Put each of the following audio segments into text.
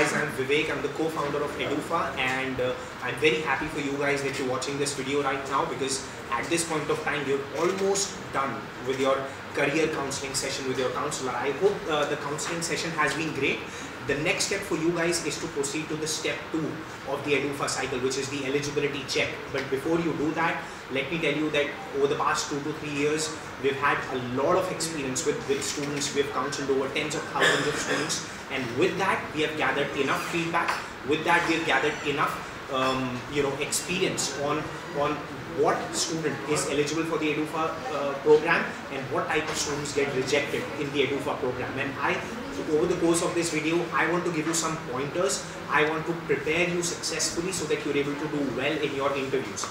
guys, I'm Vivek. I'm the co-founder of Edufa, and I'm very happy for you guys that you're watching this video right now, because at this point of time you're almost done with your career counseling session with your counselor. I hope the counseling session has been great. The next step for you guys is to proceed to the step 2 of the Edufa cycle, which is the eligibility check. But before you do that, let me tell you that over the past 2 to 3 years, we've had a lot of experience with students. We've counseled over tens of thousands of students, and with that, we have gathered enough feedback. With that, we have gathered enough experience on what student is eligible for the Edufa program and what type of students get rejected in the Edufa program. And over the course of this video, I want to give you some pointers. I want to prepare you successfully so that you're able to do well in your interviews.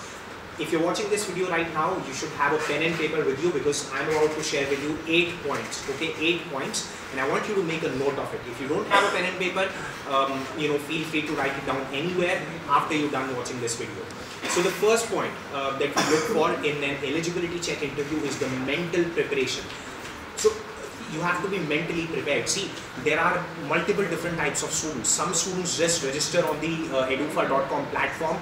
If you're watching this video right now, you should have a pen and paper with you, because I'm about to share with you 8 points, okay, 8 points, and I want you to make a note of it. If you don't have a pen and paper, feel free to write it down anywhere after you're done watching this video. So the first point that we look for in an eligibility check interview is the mental preparation. So you have to be mentally prepared. See, there are multiple different types of students. Some students just register on the edufa.com platform.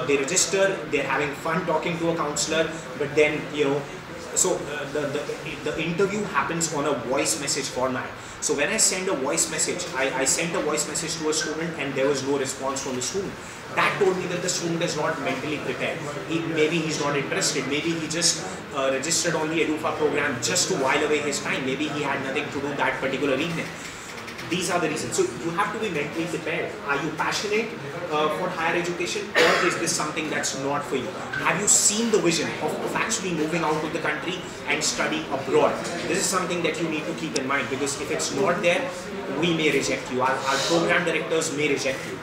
They register, they're having fun talking to a counselor, but then, the interview happens on a voice message format. So when I send a voice message, I sent a voice message to a student and there was no response from the student. That told me that the student is not mentally prepared. Maybe he's not interested. Maybe he just registered on the Edufa program just to while away his time. Maybe he had nothing to do that particular evening. These are the reasons. So you have to be mentally prepared. Are you passionate for higher education, or is this something that's not for you? Have you seen the vision of actually moving out of the country and studying abroad? This is something that you need to keep in mind, because if it's not there, we may reject you. Our program directors may reject you.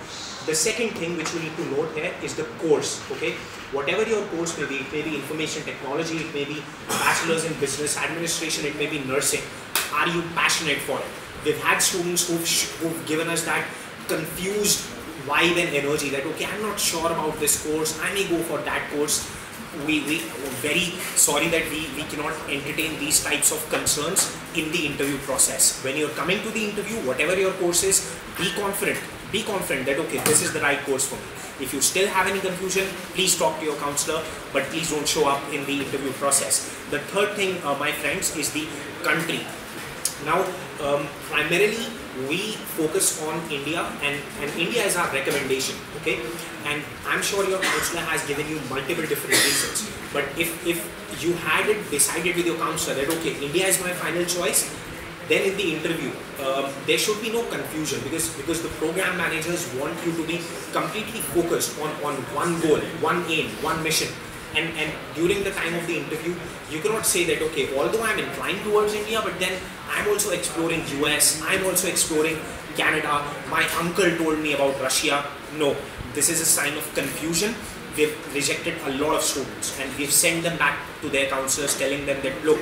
The second thing which you need to note here is the course, okay? Whatever your course may be, it may be information technology, it may be bachelor's in business administration, it may be nursing. Are you passionate for it? We've had students who've given us that confused vibe and energy that, okay, I'm not sure about this course, I may go for that course. We're very sorry that we cannot entertain these types of concerns in the interview process. When you're coming to the interview, whatever your course is, be confident. Be confident that, okay, this is the right course for me. If you still have any confusion, please talk to your counselor, but please don't show up in the interview process. The third thing, my friends, is the country. Now, primarily, we focus on India, and India is our recommendation, okay? And I'm sure your counselor has given you multiple different reasons. But if you had it decided with your counselor that, okay, India is my final choice, then in the interview, there should be no confusion, because the program managers want you to be completely focused on one goal, one aim, one mission. And during the time of the interview, you cannot say that, okay, although I'm inclined towards India, but then I'm also exploring US, I'm also exploring Canada, my uncle told me about Russia. No, this is a sign of confusion. We've rejected a lot of students, and we've sent them back to their counselors telling them that, look,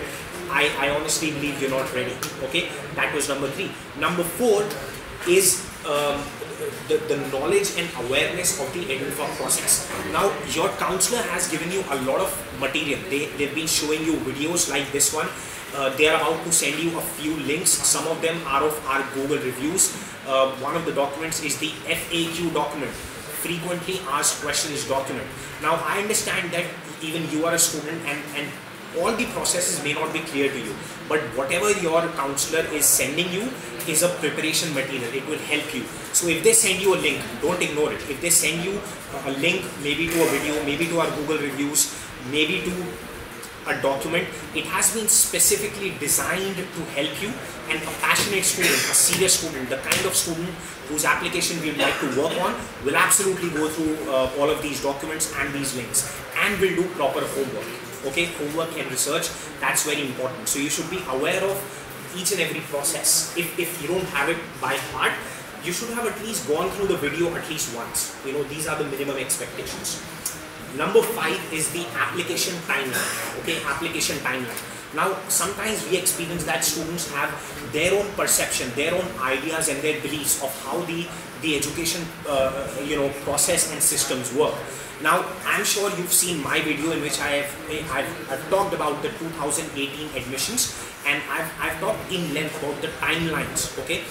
I honestly believe you're not ready, okay? That was number 3. Number 4 is the knowledge and awareness of the Edufa process. Now, your counselor has given you a lot of material. They've been showing you videos like this one. They are about to send you a few links. Some of them are of our Google reviews. One of the documents is the FAQ document, frequently asked questions document. Now, I understand that even you are a student, and all the processes may not be clear to you, but whatever your counselor is sending you is a preparation material. It will help you. So if they send you a link, don't ignore it. If they send you a link, maybe to a video, maybe to our Google reviews, maybe to a document, it has been specifically designed to help you. And a passionate student, a serious student, the kind of student whose application we'd like to work on, will absolutely go through all of these documents and these links, and will do proper homework. Okay, homework and research, that's very important. So you should be aware of each and every process. If you don't have it by heart, you should have at least gone through the video at least once. These are the minimum expectations. Number 5 is the application timeline. Okay, application timeline. Now, sometimes we experience that students have their own perception, their own ideas and their beliefs of how the education process and systems work. Now, I'm sure you've seen my video in which I've talked about the 2018 admissions, and I've talked in length about the timelines. Okay,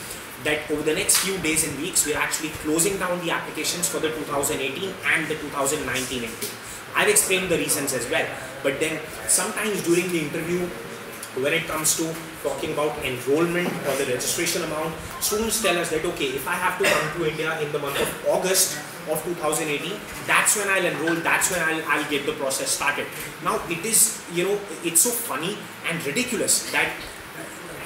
that over the next few days and weeks, we're actually closing down the applications for the 2018 and the 2019 intake. I've explained the reasons as well, but then sometimes during the interview, when it comes to talking about enrollment or the registration amount, students tell us that, okay, if I have to come to India in the month of August of 2018, that's when I'll enroll, that's when I'll get the process started. Now it is, it's so funny and ridiculous that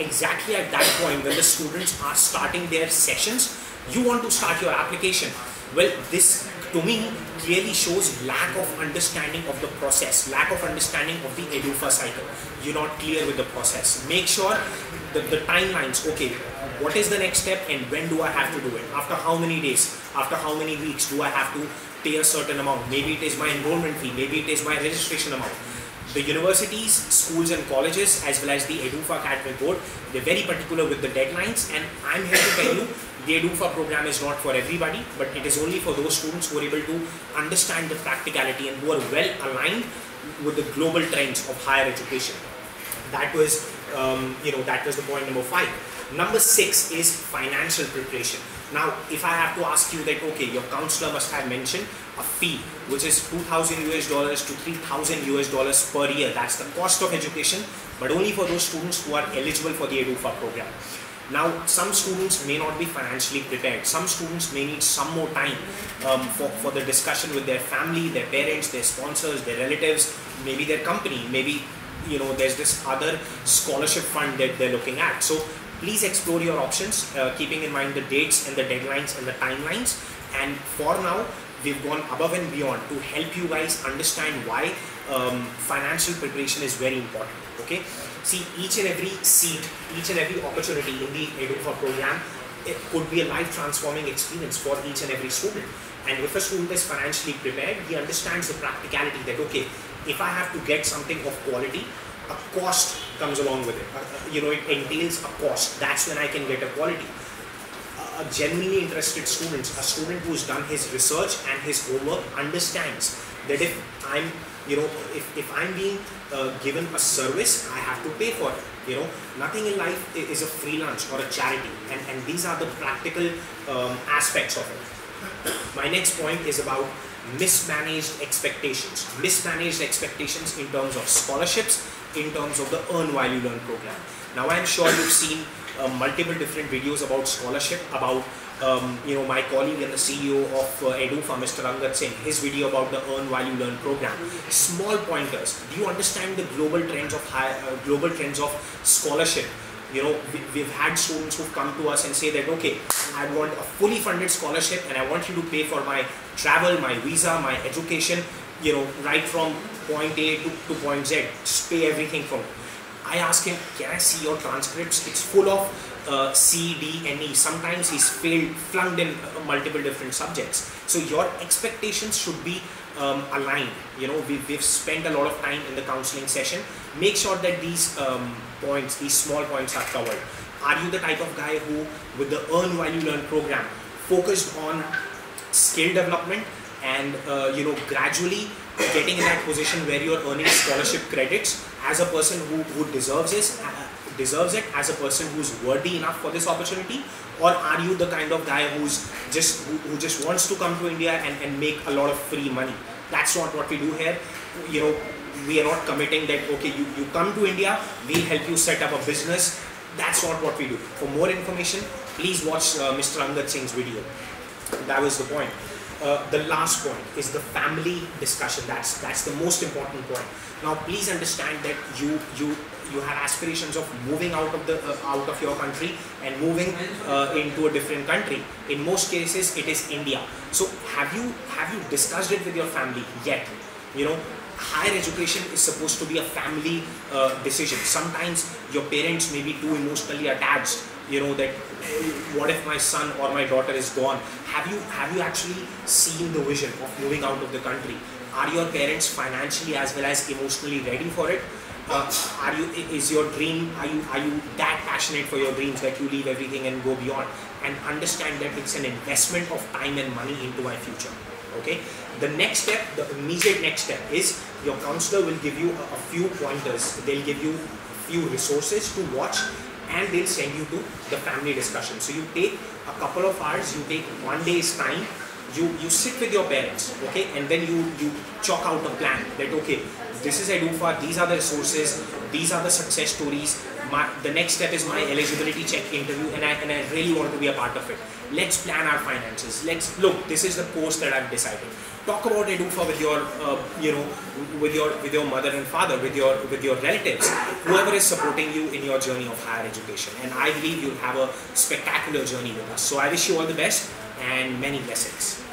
exactly at that point when the students are starting their sessions, you want to start your application. Well, this to me clearly shows lack of understanding of the process, lack of understanding of the EDUFA cycle. You're not clear with the process. Make sure that the timelines, okay, what is the next step and when do I have to do it? After how many days, after how many weeks do I have to pay a certain amount? Maybe it is my enrollment fee, maybe it is my registration amount. The universities, schools and colleges as well as the EDUFA Academic Board, they're very particular with the deadlines, and I'm here to tell you the EDUFA program is not for everybody, but it is only for those students who are able to understand the practicality and who are well aligned with the global trends of higher education. That was, that was the point number 5. Number 6 is financial preparation. Now, if I have to ask you that, okay, your counselor must have mentioned a fee, which is $2,000 US to $3,000 US per year. That's the cost of education, but only for those students who are eligible for the EDUFA program. Now, some students may not be financially prepared. Some students may need some more time for the discussion with their family, their parents, their sponsors, their relatives, maybe their company, maybe, there's this other scholarship fund that they're looking at. So please explore your options, keeping in mind the dates and the deadlines and the timelines. And for now, we've gone above and beyond to help you guys understand why financial preparation is very important. Okay, see, each and every seat, each and every opportunity in the EDUFA program, it could be a life transforming experience for each and every student. And if a student is financially prepared, he understands the practicality that, okay, if I have to get something of quality, a cost comes along with it. It entails a cost. That's when I can get a quality. A genuinely interested student, a student who's done his research and his homework, understands that if I'm, if I'm being given a service, I have to pay for it. Nothing in life is a free lunch or a charity, and these are the practical aspects of it. My next point is about mismanaged expectations. Mismanaged expectations in terms of scholarships, in terms of the Earn While You Learn program. Now, I'm sure you've seen multiple different videos about scholarship, about my colleague and the CEO of EDUFA, Mr. Angad Singh, his video about the Earn While You Learn program. Small pointers. Do you understand the global trends of scholarship? We've had students who've come to us and say that, okay, I want a fully funded scholarship and I want you to pay for my travel, my visa, my education, right from point A to point Z, just pay everything for me. I ask him, can I see your transcripts? It's full of C, D, and E. Sometimes he's flunked in multiple different subjects. So your expectations should be aligned. We've spent a lot of time in the counseling session. Make sure that these points, these small points are covered. Are you the type of guy who, with the Earn While You Learn program, focused on skill development and gradually getting in that position where you're earning scholarship credits as a person who deserves it, as a person who's worthy enough for this opportunity? Or are you the kind of guy who just wants to come to India and make a lot of free money? That's not what we do here. We are not committing that, okay, you come to India, we'll help you set up a business. That's not what we do. For more information, please watch Mr. Angad Singh's video. That was the point. The last point is the family discussion. That's the most important point. Now, please understand that you have aspirations of moving out of your country and moving into a different country. In most cases, it is India. So, have you discussed it with your family yet? Higher education is supposed to be a family decision. Sometimes your parents may be too emotionally attached. That what if my son or my daughter is gone? Have you actually seen the vision of moving out of the country? Are your parents financially as well as emotionally ready for it? Is your dream, are you that passionate for your dreams that you leave everything and go beyond? And understand that it's an investment of time and money into my future. Okay. The next step, the immediate next step is your counselor will give you a few pointers. They'll give you a few resources to watch and they'll send you to the family discussion. So you take a couple of hours, you take 1 day's time, you sit with your parents, okay, and then you chalk out a plan that, okay, this is EduFa, these are the resources, these are the success stories, the next step is my eligibility check interview, and I really want to be a part of it. Let's plan our finances. Let's look, this is the course that I've decided. Talk about EduFa with your, with your mother and father, with your relatives, whoever is supporting you in your journey of higher education. And I believe you'll have a spectacular journey with us. So I wish you all the best and many blessings.